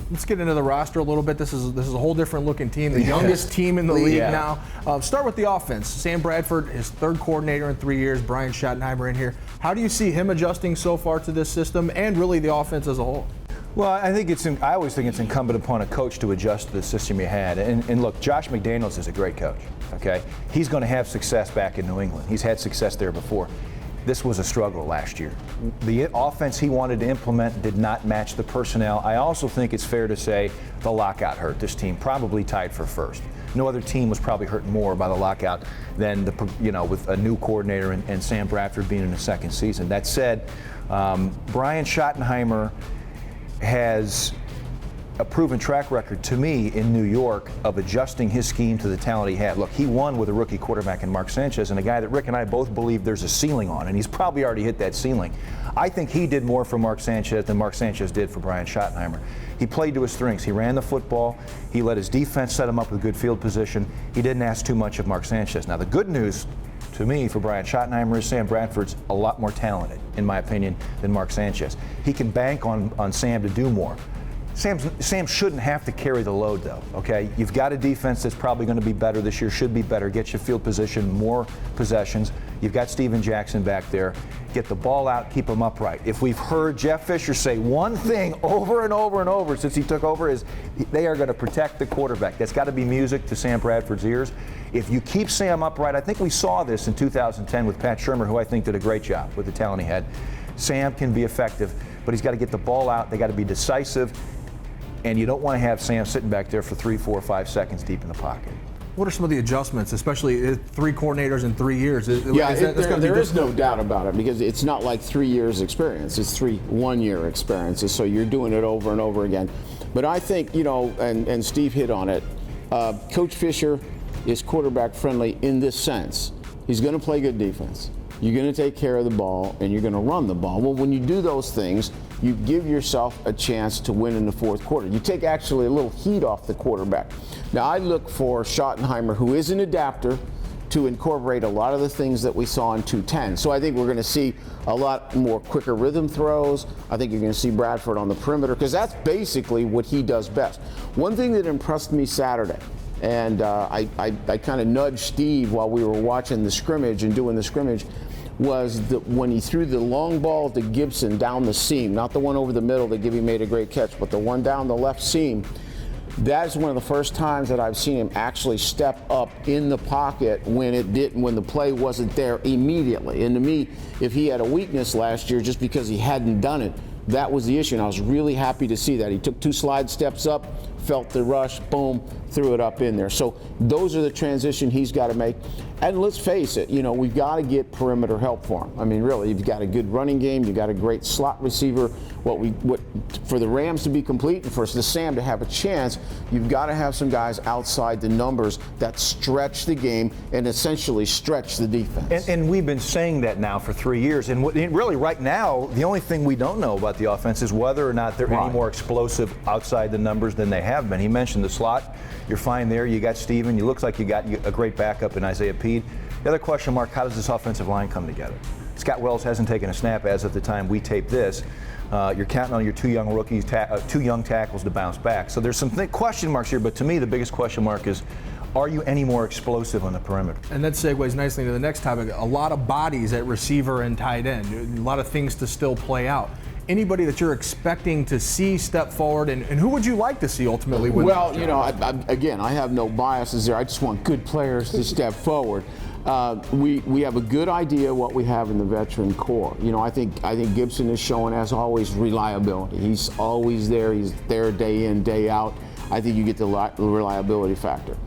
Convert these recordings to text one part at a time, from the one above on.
let's get into the roster a little bit. This is a whole different looking team, the youngest team in the league now. Start with the offense. Sam Bradford, his third coordinator in 3 years. Brian Schottenheimer in here. How do you see him adjusting so far to this system and really the offense as a whole? Well, I always think it's incumbent upon a coach to adjust to the system you had. And look, Josh McDaniels is a great coach. Okay, he's going to have success back in New England. He's had success there before. This was a struggle last year. The offense he wanted to implement did not match the personnel. I also think it's fair to say the lockout hurt this team, probably tied for first. No other team was probably hurt more by the lockout than with a new coordinator and Sam Bradford being in his second season. That said, Brian Schottenheimer has a proven track record to me in New York of adjusting his scheme to the talent he had. Look, he won with a rookie quarterback in Mark Sanchez, and a guy that Rick and I both believe there's a ceiling on, and he's probably already hit that ceiling. I think he did more for Mark Sanchez than Mark Sanchez did for Brian Schottenheimer. He played to his strengths. He ran the football. He let his defense set him up with good field position. He didn't ask too much of Mark Sanchez. Now, the good news to me for Brian Schottenheimer is Sam Bradford's a lot more talented, in my opinion, than Mark Sanchez. He can bank on Sam to do more. Sam shouldn't have to carry the load, though, okay? You've got a defense that's probably going to be better this year, should be better, get your field position, more possessions. You've got Steven Jackson back there. Get the ball out, keep them upright. If we've heard Jeff Fisher say one thing over and over and over since he took over is they are going to protect the quarterback. That's got to be music to Sam Bradford's ears. If you keep Sam upright, I think we saw this in 2010 with Pat Shurmur, who I think did a great job with the talent he had. Sam can be effective, but he's got to get the ball out. They got to be decisive. And you don't want to have Sam sitting back there for 3, 4, 5 seconds deep in the pocket. What are some of the adjustments, especially 3 coordinators in 3 years? There is no doubt about it, because it's not like 3 years experience. It's 3 one-year experiences, so you're doing it over and over again. But I think, and Steve hit on it, Coach Fisher is quarterback friendly in this sense. He's going to play good defense. You're going to take care of the ball, and you're going to run the ball. Well, when you do those things, you give yourself a chance to win in the fourth quarter. You take actually a little heat off the quarterback. Now, I look for Schottenheimer, who is an adapter, to incorporate a lot of the things that we saw in 210. So I think we're going to see a lot more quicker rhythm throws. I think you're going to see Bradford on the perimeter, because that's basically what he does best. One thing that impressed me Saturday, and I kind of nudged Steve while we were watching the scrimmage and doing the scrimmage, was when he threw the long ball to Gibson down the seam, not the one over the middle that Gibby made a great catch, but the one down the left seam. That is one of the first times that I've seen him actually step up in the pocket when the play wasn't there immediately. And to me, if he had a weakness last year just because he hadn't done it, that was the issue, and I was really happy to see that. He took 2 slide steps up, felt the rush, boom, threw it up in there. So those are the transition he's got to make. And let's face it, we've got to get perimeter help for him. I mean, really, you've got a good running game, you've got a great slot receiver. For the Rams to be complete and for the Sam to have a chance, you've got to have some guys outside the numbers that stretch the game and essentially stretch the defense. And we've been saying that now for 3 years. And really, right now, the only thing we don't know about the offense is whether or not they're any more explosive outside the numbers than they have been. He mentioned the slot. You're fine there. You got Steven. You look like you got a great backup in Isaiah Pede. The other question mark, how does this offensive line come together? Scott Wells hasn't taken a snap as of the time we tape this. You're counting on your 2 young rookies, 2 young tackles to bounce back. So there's some question marks here, but to me the biggest question mark is, are you any more explosive on the perimeter? And that segues nicely to the next topic. A lot of bodies at receiver and tight end. A lot of things to still play out. Anybody that you're expecting to see step forward, and who would you like to see ultimately win? Well, I have no biases there. I just want good players to step forward. We have a good idea what we have in the veteran core. I think Gibson is showing, as always, reliability. He's always there. He's there day in, day out. I think you get the reliability factor.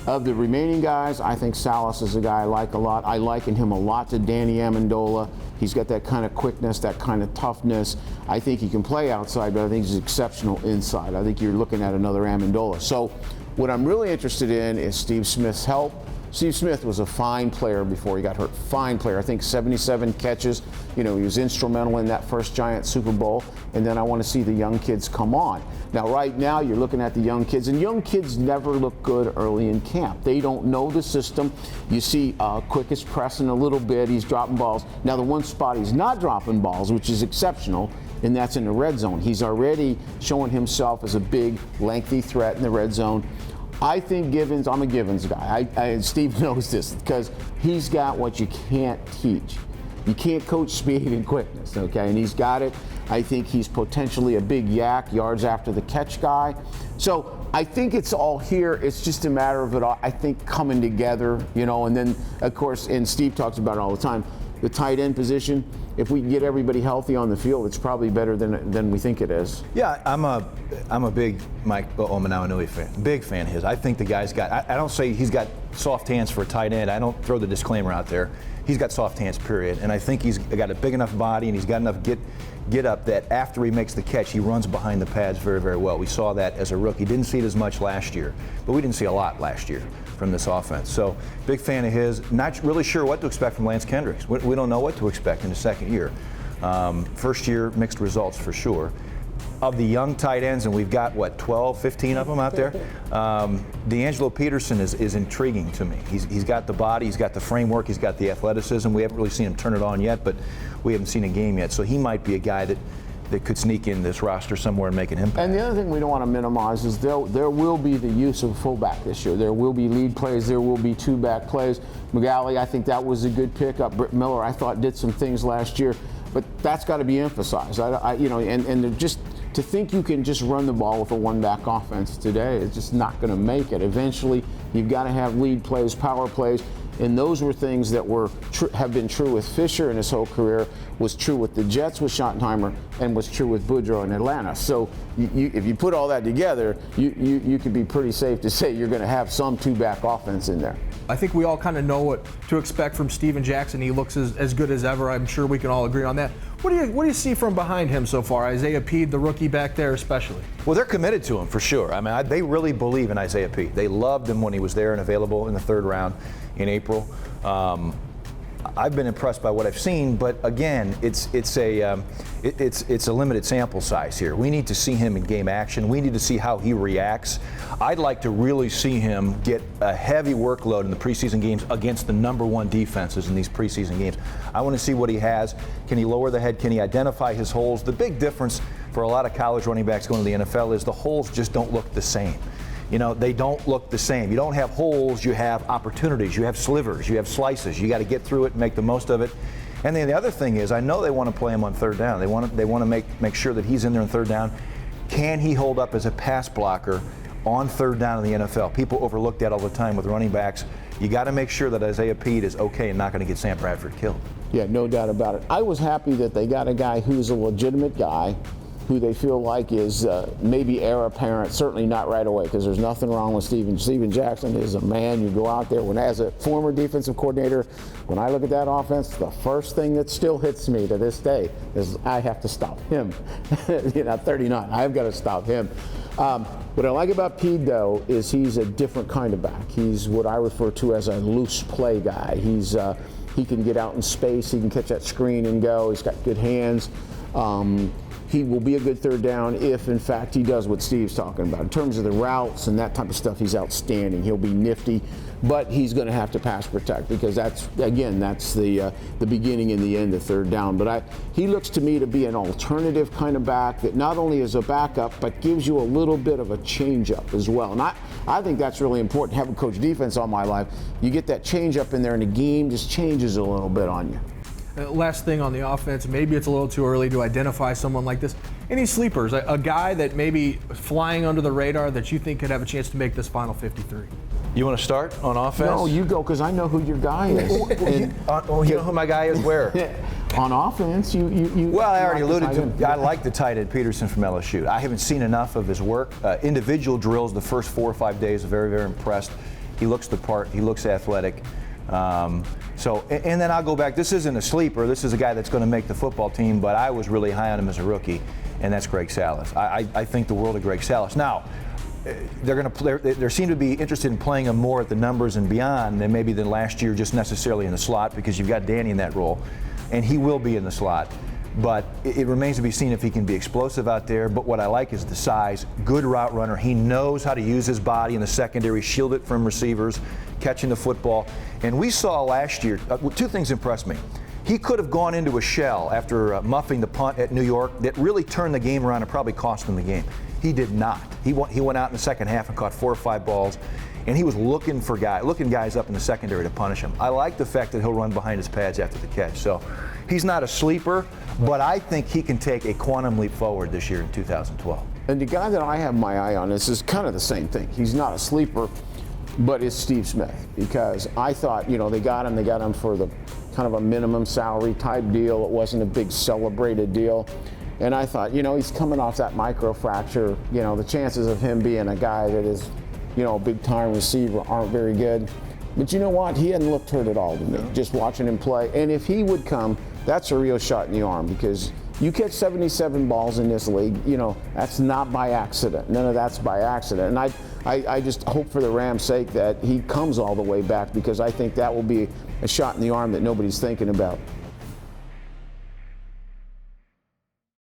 Of the remaining guys, I think Salas is a guy I like a lot. I liken him a lot to Danny Amendola. He's got that kind of quickness, that kind of toughness. I think he can play outside, but I think he's exceptional inside. I think you're looking at another Amendola. So what I'm really interested in is Steve Smith's help. Steve Smith was a fine player before he got hurt. Fine player. I think 77 catches. He was instrumental in that first Giant Super Bowl. And then I want to see the young kids come on. Now, right now, you're looking at the young kids, and young kids never look good early in camp. They don't know the system. You see Quick is pressing a little bit. He's dropping balls. Now, the one spot he's not dropping balls, which is exceptional, and that's in the red zone. He's already showing himself as a big, lengthy threat in the red zone. I think Givens, I'm a Givens guy. And Steve knows this because he's got what you can't teach. You can't coach speed and quickness, okay? And he's got it. I think he's potentially a big yak, yards after the catch guy. So I think it's all here. It's just a matter of it all, I think, coming together, you know, and then, of course, and Steve talks about it all the time, the tight end position. If we can get everybody healthy on the field, it's probably better than we think it is. Yeah, I'm a big Mike Omanawinui fan. Big fan of his. I think the guy's got, I don't say he's got soft hands for a tight end. I don't throw the disclaimer out there. He's got soft hands, period. And I think he's got a big enough body and he's got enough get up that after he makes the catch, he runs behind the pads very, very well. We saw that as a rookie. Didn't see it as much last year, but we didn't see a lot last year from this offense. So big fan of his. Not really sure what to expect from Lance Kendricks. We don't know what to expect in the second year. First year, mixed results for sure. Of the young tight ends, and we've got, what, 12, 15 of them out there, D'Angelo Peterson is intriguing to me. He's got the body, he's got the framework, he's got the athleticism. We haven't really seen him turn it on yet, but we haven't seen a game yet. So he might be a guy that could sneak in this roster somewhere and make an impact. And the other thing we don't want to minimize is there will be the use of fullback this year. There will be lead plays. There will be two-back plays. McGalley, I think that was a good pickup. Britt Miller, I thought, did some things last year, but that's got to be emphasized. And they're just to think you can just run the ball with a one-back offense today is just not going to make it. Eventually, you've got to have lead plays, power plays. And those were things that have been true with Fisher in his whole career, was true with the Jets with Schottenheimer, and was true with Boudreaux in Atlanta. So if you put all that together, you could be pretty safe to say you're going to have some two-back offense in there. I think we all kind of know what to expect from Steven Jackson. He looks as good as ever. I'm sure we can all agree on that. What do you see from behind him so far? Isaiah Peed, the rookie back there especially. Well, they're committed to him for sure. I mean, they really believe in Isaiah Peed. They loved him when he was there and available in the third round in April. I've been impressed by what I've seen, but again, it's a limited sample size here. We need to see him in game action. We need to see how he reacts. I'd like to really see him get a heavy workload in the preseason games against the #1 defenses in these preseason games. I want to see what he has. Can he lower the head? Can he identify his holes? The big difference for a lot of college running backs going to the NFL is the holes just don't look the same. You know, they don't look the same. You don't have holes, you have opportunities, you have slivers, you have slices. You got to get through it and make the most of it. And then the other thing is, I know they want to play him on third down. They want to make sure that he's in there on third down. Can he hold up as a pass blocker on third down in the NFL? People overlook that all the time with running backs. You got to make sure that Isaiah Peed is okay and not going to get Sam Bradford killed. Yeah, no doubt about it. I was happy that they got a guy who's a legitimate guy, who they feel like is maybe heir apparent, certainly not right away, because there's nothing wrong with Steven Jackson. Is a man. You go out there, as a former defensive coordinator, when I look at that offense, the first thing that still hits me to this day is I have to stop him. 39, I've got to stop him. What I like about Pete, though, is he's a different kind of back. He's what I refer to as a loose play guy. He can get out in space. He can catch that screen and go. He's got good hands. He will be a good third down if, in fact, he does what Steve's talking about. In terms of the routes and that type of stuff, he's outstanding. He'll be nifty, but he's going to have to pass protect because that's the beginning and the end of third down. But he looks to me to be an alternative kind of back that not only is a backup, but gives you a little bit of a change-up as well. And I think that's really important. Having coached defense all my life, you get that change-up in there and the game just changes a little bit on you. Last thing on the offense, maybe it's a little too early to identify someone like this. Any sleepers, a guy that maybe flying under the radar that you think could have a chance to make this final 53? You want to start on offense? No, you go, because I know who your guy is. You know who my guy is where? On offense, you. Well, I already alluded to. I like the tight end Peterson from LSU. I haven't seen enough of his work. Individual drills the first 4 or 5 days. Very, very impressed. He looks the part. He looks athletic. And then I'll go back. This isn't a sleeper. This is a guy that's going to make the football team, but I was really high on him as a rookie, and that's Greg Salas. I think the world of Greg Salas. Now, they seem to be interested in playing him more at the numbers and beyond than maybe than last year, just necessarily in the slot, because you've got Danny in that role, and he will be in the slot. But it remains to be seen if he can be explosive out there. But what I like is the size, good route runner. He knows how to use his body in the secondary, shield it from receivers, catching the football. And we saw last year, 2 things impressed me. He could have gone into a shell after muffing the punt at New York that really turned the game around and probably cost him the game. He did not. He went out in the second half and caught 4 or 5 balls, and he was looking guys up in the secondary to punish him. I like the fact that he'll run behind his pads after the catch. So he's not a sleeper, but I think he can take a quantum leap forward this year in 2012. And the guy that I have my eye on, this is kind of the same thing. He's not a sleeper, but it's Steve Smith, because I thought, they got him for the kind of a minimum salary type deal. It wasn't a big celebrated deal. And I thought, he's coming off that microfracture. The chances of him being a guy that is, a big-time receiver aren't very good. But you know what? He hadn't looked hurt at all to me, just watching him play. And if he would come, that's a real shot in the arm, because you catch 77 balls in this league, that's not by accident. None of that's by accident. And I just hope for the Rams' sake that he comes all the way back, because I think that will be a shot in the arm that nobody's thinking about.